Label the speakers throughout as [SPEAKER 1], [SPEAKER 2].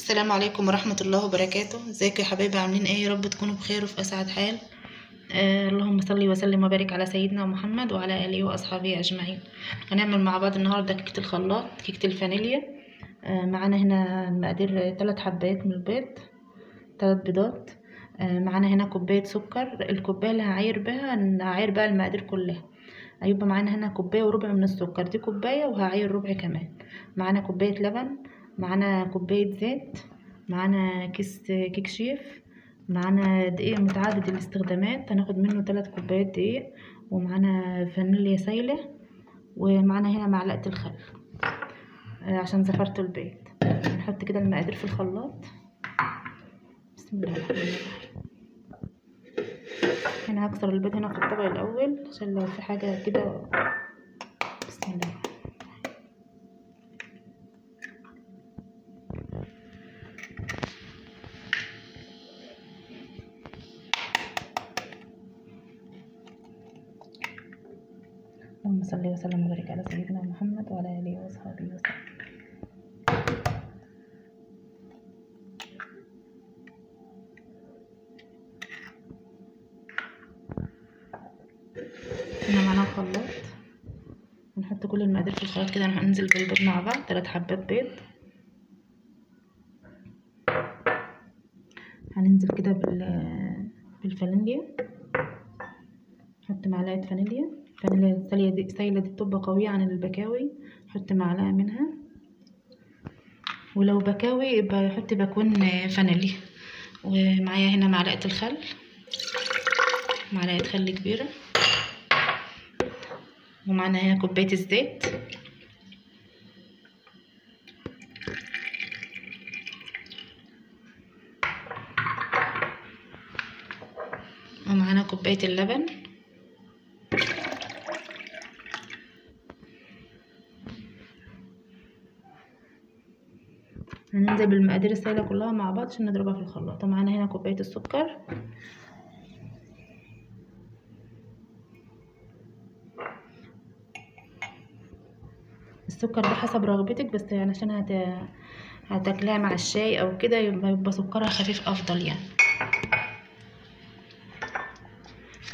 [SPEAKER 1] السلام عليكم ورحمة الله وبركاته. ازيكم يا حبايبي؟ عاملين ايه؟ يا رب تكونوا بخير وفي اسعد حال. اللهم صل وسلم وبارك على سيدنا محمد وعلى اله واصحابه اجمعين. هنعمل مع بعض النهارده كيكه الخلاط، كيكه الفانيليا. معانا هنا مقادير 3 حبات من البيض، 3 بيضات. معانا هنا كوبايه سكر. الكوبايه اللي هعاير بقى المقادير كلها. هيبقى معانا هنا كوبايه وربع من السكر، دي كوبايه وهعاير ربع كمان. معانا كوبايه لبن، معانا كوبايه زيت، معانا كيس كيك شيف، معانا دقيق متعدد الاستخدامات هناخد منه 3 كوبايات دقيق، ومعانا فانيليا سايله، ومعانا هنا معلقه الخل عشان زفرت البيض. نحط كده المقادير في الخلاط. بسم الله الرحمن الرحيم. هنا هكسر البيض هنا في الطبق الاول عشان لو في حاجه كده. بسم الله. اللهم صل وسلم وبارك على سيدنا محمد وعلى اله واصحابه وسلم. هنا معانا الخلاط، هنحط كل المقادير في الخلاط كده. هننزل بالبيض مع بعض، 3 حبات بيض. هننزل كده بالفانيليا. نحط معلقه فانيليا. الفانيليا السايله دي بتبقى قويه عن البكاوي، نحط معلقه منها. ولو بكاوي يبقى يحط باكون فانيليا. ومعايا هنا معلقه الخل، معلقه خل كبيره. ومعانا هنا كوبايه الزيت. ومعانا كوبايه اللبن. هننزل بالمقادير السائله كلها مع بعض عشان نضربها في الخلاط. ومعانا هنا كوبايه السكر. السكر ده حسب رغبتك، بس يعني عشان هتاكلها مع الشاي او كده يبقى سكرها خفيف افضل يعني.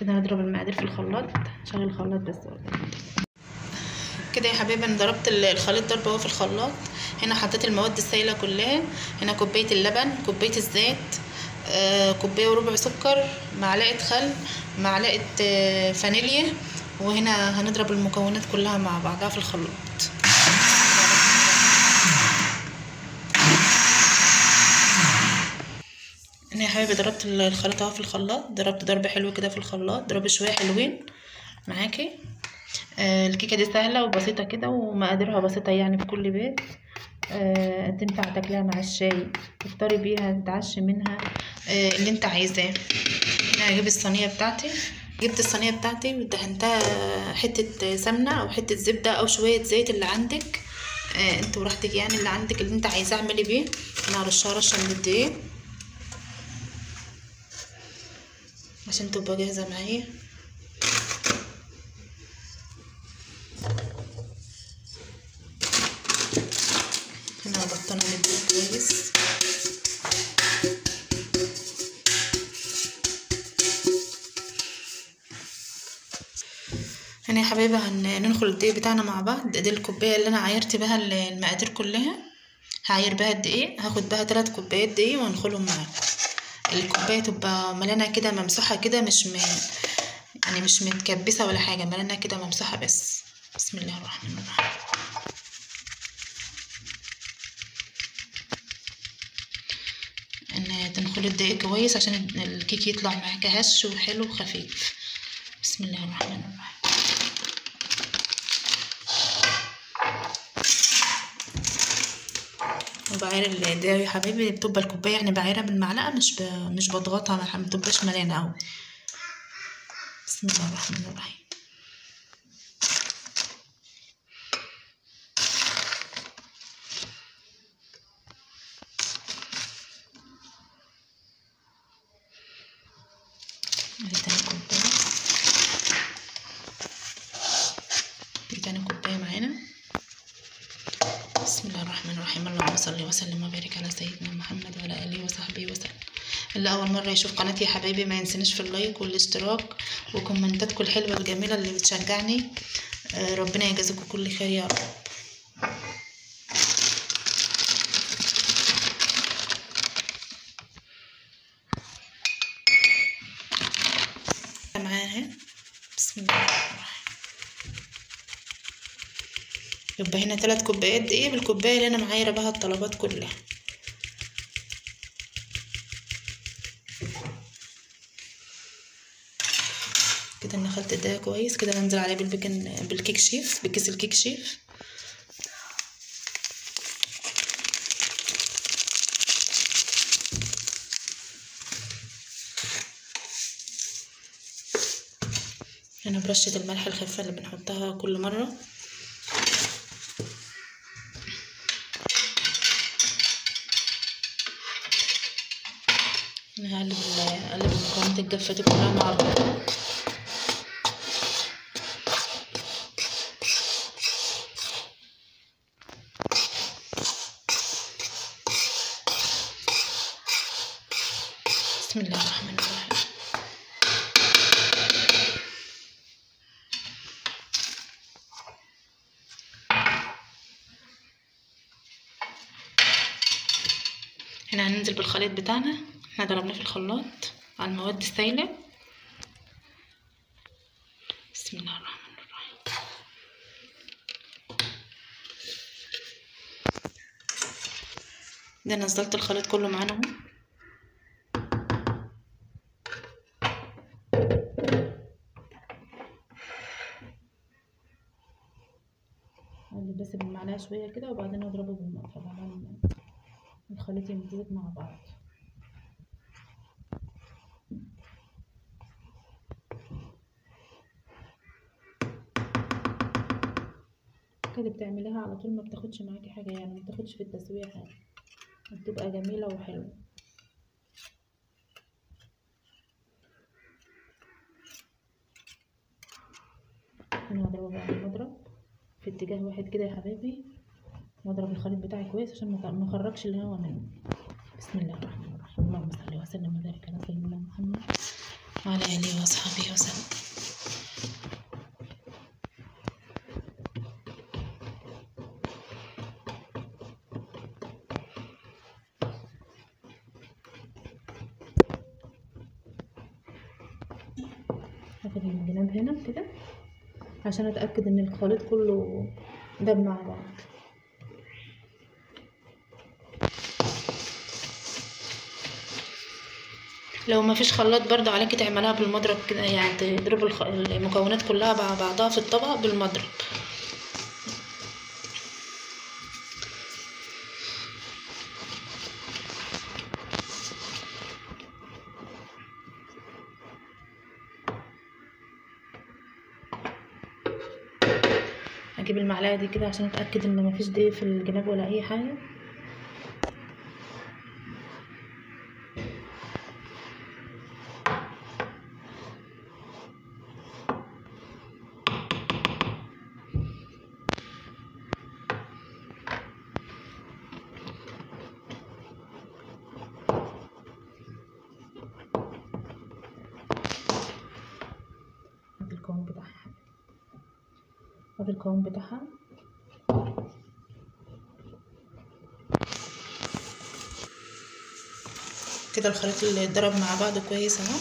[SPEAKER 1] كده نضرب المقادير في الخلاط. شغل الخلاط بس كده يا حبايبي. انا ضربت الخليط ضرب اهو في الخلاط. هنا حطيت المواد السائله كلها. هنا كوبايه اللبن، كوبايه الزيت، كوبايه وربع سكر، معلقه خل، معلقه فانيليا. وهنا هنضرب المكونات كلها مع بعضها في الخلاط. هنا يا حبايبي ضربت الخليط اهو في الخلاط. ضربت ضرب حلو كده في الخلاط، ضرب شويه حلوين معاكي. الكيكه دي سهله وبسيطه كده، ومقاديرها بسيطه يعني في كل بيت. تنفع تاكلها مع الشاي، تفطري بيها، تتعشي منها، اللي انت عايزاه. هنا هجيب الصينيه بتاعتي. جبت الصينيه بتاعتي ودهنتها حته سمنه او حته زبده او شويه زيت اللي عندك. انت براحتك يعني، اللي عندك اللي انت عايزاه اعملي بيه. انا هرشها رشه من الدقيق عشان تبقى جاهزه معايا. هنا بطنها من الدقيق كويس. هنا يا حبايبي هننخل الدقيق بتاعنا مع بعض. دي الكوبايه اللي انا عايرت بها المقادير كلها، هعاير بها الدقيق. هاخد بها 3 كوبايات دقيق وهنخلهم معاكم. الكوبايه تبقى ملانه كده، ممسوحه كده، يعني مش متكبسه ولا حاجه، ملانه كده ممسوحه بس. بسم الله الرحمن الرحيم. ان تنخلي الدقيق كويس عشان الكيك يطلع معاك هش وحلو وخفيف. بسم الله الرحمن الرحيم. وبعير ده يا حبيبي بتبقى الكوبايه يعني بعيرها بالمعلقه، مش بضغطها، ما بتبقاش مليانه قوي. بسم الله الرحمن الرحيم. ادي تاني كوبايه معانا. بسم الله الرحمن الرحيم. اللهم صل وسلم وبارك على سيدنا محمد وعلى آله وصحبه وسلم. اللي أول مرة يشوف قناتي يا حبايبي ما ينسنيش في اللايك والاشتراك وكومنتاتكم الحلوة الجميلة اللي بتشجعني. ربنا يجازيكم كل خير يا رب. معاها بسم الله الرحمن الرحيم. يبقى هنا 3 كوبايات دقيق بالكوبايه اللي انا معايره بها الطلبات كلها. كده انا خلطت الدقيق كويس كده. بنزل عليه بالكيك شيف، بكيس الكيك شيف. هنا برشة الملح الخفيفة اللي بنحطها كل مرة. انا هقلب المكونات الجافة دي كلها مع بعض. بسم الله الرحمن الرحيم. هنا هننزل بالخليط بتاعنا. احنا ضربناه في الخلاط على المواد السائلة. بسم الله الرحمن الرحيم. ده نزلت الخليط كله معانا اهو. اقلب بس بالمعلقة شوية كده وبعدين اضربه بالمضرب على الخليط يمزج مع بعض. كده بتعمليها على طول، ما بتاخدش معاكي حاجة، يعني ما بتاخدش في التسوية حاجة، بتبقى جميلة وحلوة. انا هضربه بقى بالمضرب في اتجاه واحد كده يا حبايبي، واضرب الخليط بتاعي كويس عشان ما اخرجش الهواء منه. بسم الله الرحمن الرحيم. اللهم صل وسلم وبارك على سيدنا محمد وعلى اله واصحابه وسلم. هاخد من الجناب هنا كده عشان اتاكد ان الخليط كله دب مع بعض. لو ما فيش خلاط برضو عليكي تعملها بالمضرب كده، يعني تضرب المكونات كلها مع بعضها في الطبق بالمضرب. اجيب المعلقه دي كده عشان اتاكد ان ما فيش دقيق في الجناب ولا اي حاجه. ادي القوام بتاعها. كده الخليط اللي اتضرب مع بعض كويس اهو.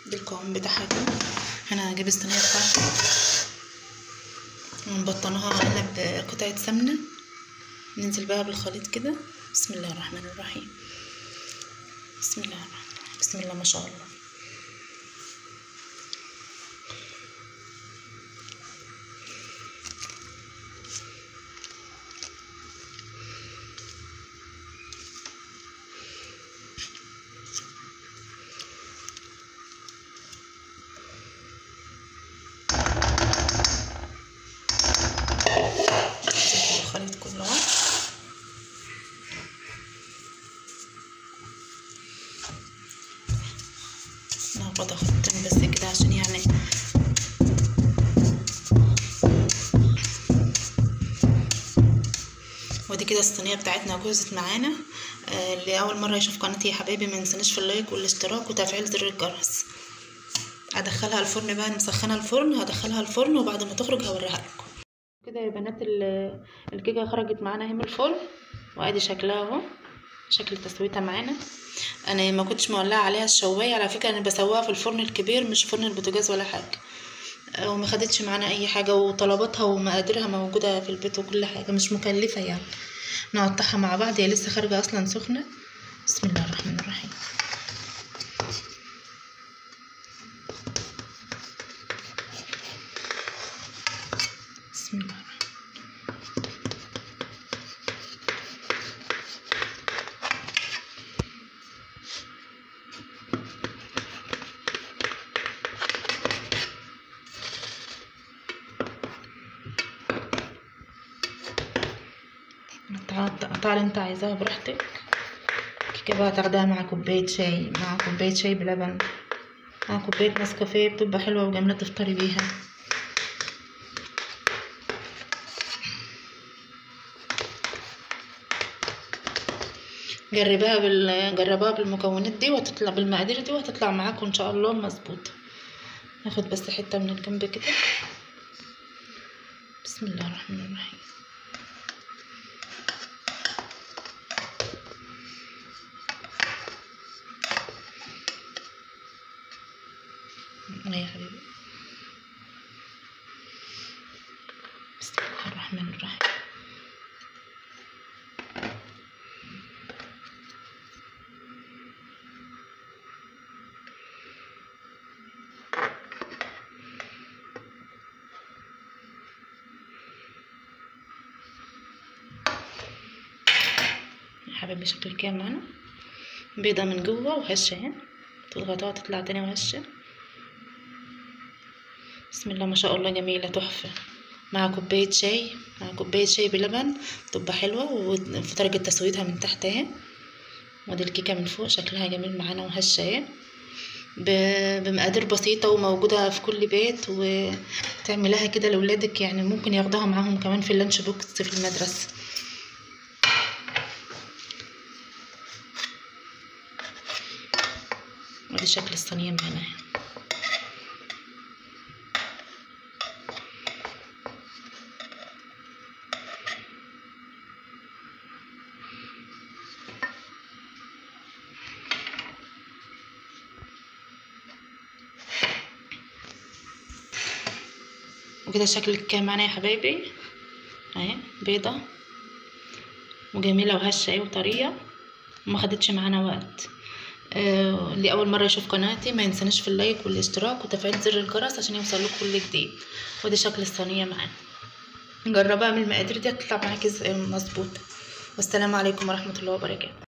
[SPEAKER 1] دي القوام بتاعها كده. هنا هجيب الصينيه بتاعتي ونبطنها هنا بقطعه سمنه، ننزل بقى بالخليط كده. بسم الله الرحمن الرحيم. بسم الله الرحمن الرحيم. بسم الله ما شاء الله. الخليط كله نهبطها خطين بس كده عشان يعني ودي كده الصينيه بتاعتنا جهزت معانا. اللي اول مره يشوف قناتي يا حبايبي ما ينسانيش في اللايك والاشتراك وتفعيل زر الجرس. هدخلها الفرن بقى، مسخنه الفرن، هدخلها الفرن وبعد ما تخرج هوريها لكم. كده يا بنات الكيكه خرجت معانا اهي من الفرن، وادي شكلها اهو، شكل تسويتها معانا. انا ما كنتش مولعه عليها الشوايه، على فكره انا بسويها في الفرن الكبير مش فرن البوتاجاز ولا حاجه، وما خدتش معانا اي حاجه، وطلباتها ومقاديرها موجوده في البيت وكل حاجه، مش مكلفه يعني. نقطعها مع بعض، هي لسه خارجه اصلا سخنه. بسم الله الرحمن الرحيم. بسم الله الرحمن. القطعه اللي انت عايزاها براحتك. كيكه بقى تاخدها مع كوبايه شاي، مع كوبايه شاي بلبن، مع كوبايه نسكافيه، بتبقى حلوه وجميله تفطري بيها. جربها بالمكونات دي وهتطلع بالمقادير دي وهتطلع معاكم ان شاء الله مظبوطه. هاخد بس حته من الجنب كده. بسم الله الرحمن الرحيم. يا حبيبي. بسم الله الرحمن الرحيم. يا حبيبي شكل الكيكه معانا بيضه من جوه وهشه اهي، تضغطوها تطلع تاني وهشه. بسم الله ما شاء الله، جميله تحفه، مع كوبايه شاي، مع كوبايه شاي بلبن تبقى حلوه. وفي درجه تسويتها من تحت اهي، ودي الكيكه من فوق شكلها جميل معانا وهشه اهي، بمقادير بسيطه وموجوده في كل بيت، وتعملها كده لاولادك يعني، ممكن ياخدوها معاهم كمان في اللانش بوكس في المدرسه. ودي شكل الصينيه معانا اهي. وكده شكل الكيكه معانا يا حبايبي اهي، بيضه وجميله وهشه اهي وطريه، وما خدتش معانا وقت. اللي اول مره يشوف قناتي ما ينسانيش في اللايك والاشتراك وتفعيل زر الجرس عشان يوصلك كل جديد. ودي شكل الصينيه معانا، جربها من المقادير دي هتطلع معاكي مظبوطه. والسلام عليكم ورحمه الله وبركاته.